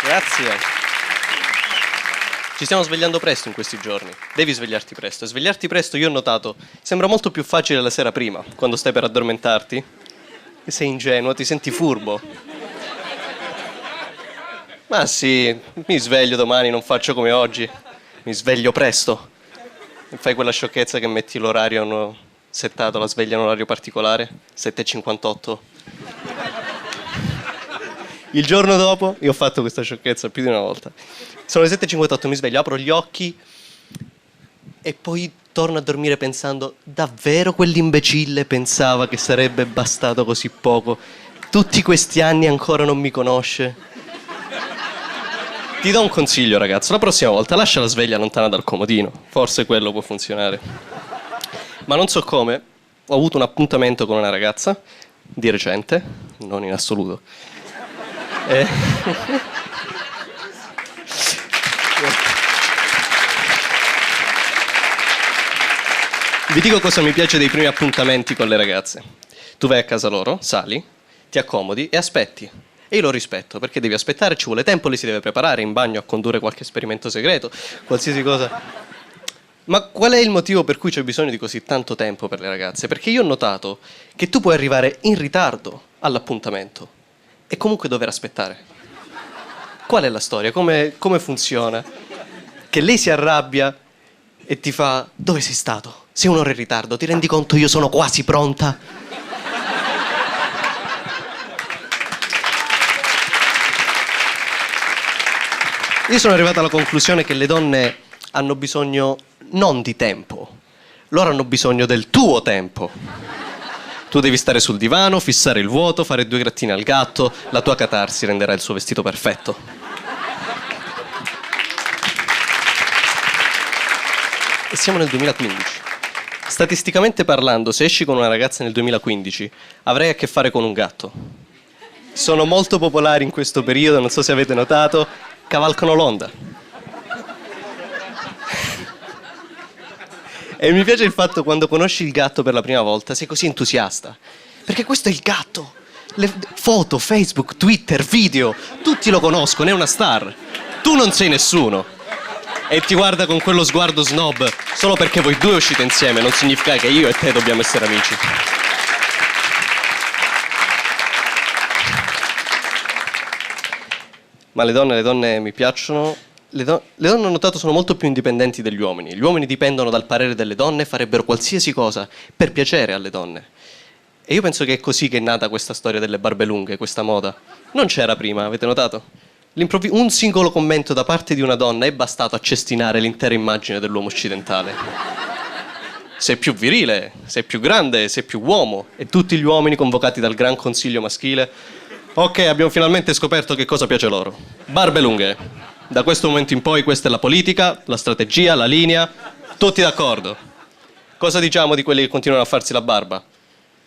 Grazie. Ci stiamo svegliando presto in questi giorni. Devi svegliarti presto. E svegliarti presto, io ho notato, sembra molto più facile la sera prima, quando stai per addormentarti. Sei ingenuo, ti senti furbo. Ma sì, mi sveglio domani, non faccio come oggi. Mi sveglio presto. E fai quella sciocchezza che metti l'orario settato, la sveglia in un orario particolare, 7:58. Il giorno dopo, io ho fatto questa sciocchezza più di una volta. Sono le 7:58, mi sveglio, apro gli occhi e poi torno a dormire pensando: davvero quell'imbecille pensava che sarebbe bastato così poco? Tutti questi anni ancora non mi conosce? Ti do un consiglio, ragazzo, la prossima volta lascia la sveglia lontana dal comodino, forse quello può funzionare. Ma non so come, ho avuto un appuntamento con una ragazza, di recente, non in assoluto. Vi dico cosa mi piace dei primi appuntamenti con le ragazze. Tu vai a casa loro, sali, ti accomodi e aspetti. E io lo rispetto, perché devi aspettare, ci vuole tempo, lei si deve preparare in bagno a condurre qualche esperimento segreto, qualsiasi cosa. Ma qual è il motivo per cui c'è bisogno di così tanto tempo per le ragazze? Perché io ho notato che tu puoi arrivare in ritardo all'appuntamento e comunque dover aspettare. Qual è la storia? Come funziona? Che lei si arrabbia e ti fa: dove sei stato? Sei un'ora in ritardo, ti rendi conto io sono quasi pronta? Io sono arrivato alla conclusione che le donne hanno bisogno non di tempo, loro hanno bisogno del tuo tempo. Tu devi stare sul divano, fissare il vuoto, fare 2 grattini al gatto, la tua catarsi renderà il suo vestito perfetto. E siamo nel 2015. Statisticamente parlando, se esci con una ragazza nel 2015, avrai a che fare con un gatto. Sono molto popolari in questo periodo, non so se avete notato, cavalcano l'onda. E mi piace il fatto quando conosci il gatto per la prima volta, sei così entusiasta. Perché questo è il gatto. Le foto, Facebook, Twitter, video, tutti lo conoscono, è una star. Tu non sei nessuno. E ti guarda con quello sguardo snob solo perché voi due uscite insieme, non significa che io e te dobbiamo essere amici. Ma le donne mi piacciono. Le donne, ho notato, sono molto più indipendenti degli uomini. Gli uomini dipendono dal parere delle donne, farebbero qualsiasi cosa per piacere alle donne. E io penso che è così che è nata questa storia delle barbe lunghe, questa moda. Non c'era prima, avete notato? Un singolo commento da parte di una donna è bastato a cestinare l'intera immagine dell'uomo occidentale. Sei più virile, sei più grande, sei più uomo. E tutti gli uomini convocati dal gran consiglio maschile: ok, abbiamo finalmente scoperto che cosa piace loro. Barbe lunghe. Da questo momento in poi questa è la politica, la strategia, la linea. Tutti d'accordo. Cosa diciamo di quelli che continuano a farsi la barba?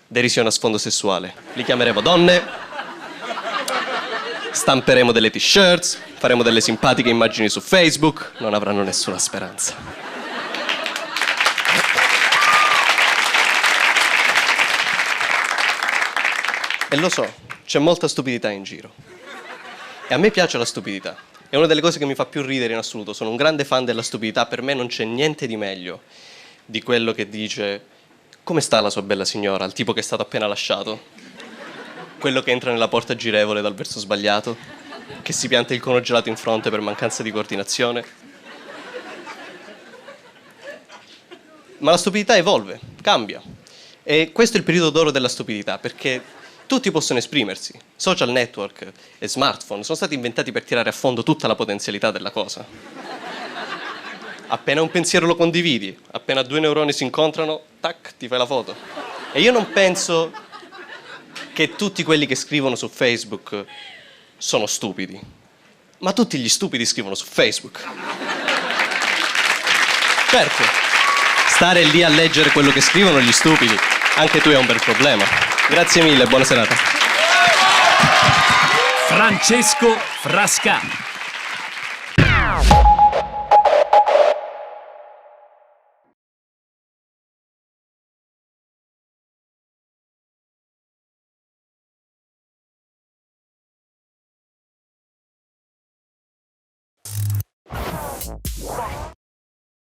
Derisione a sfondo sessuale. Li chiameremo donne, stamperemo delle t-shirts, faremo delle simpatiche immagini su Facebook, non avranno nessuna speranza. E lo so, c'è molta stupidità in giro. E a me piace la stupidità. È una delle cose che mi fa più ridere in assoluto. Sono un grande fan della stupidità. Per me non c'è niente di meglio di quello che dice: come sta la sua bella signora? Al tipo che è stato appena lasciato. Quello che entra nella porta girevole dal verso sbagliato. Che si pianta il cono gelato in fronte per mancanza di coordinazione. Ma la stupidità evolve, cambia. E questo è il periodo d'oro della stupidità, perché tutti possono esprimersi. Social network e smartphone sono stati inventati per tirare a fondo tutta la potenzialità della cosa. Appena un pensiero lo condividi, appena 2 neuroni si incontrano, tac, ti fai la foto. E io non penso che tutti quelli che scrivono su Facebook sono stupidi, ma tutti gli stupidi scrivono su Facebook. Certo, stare lì a leggere quello che scrivono gli stupidi, anche tu hai un bel problema. Grazie mille, buona serata. Francesco Frascati.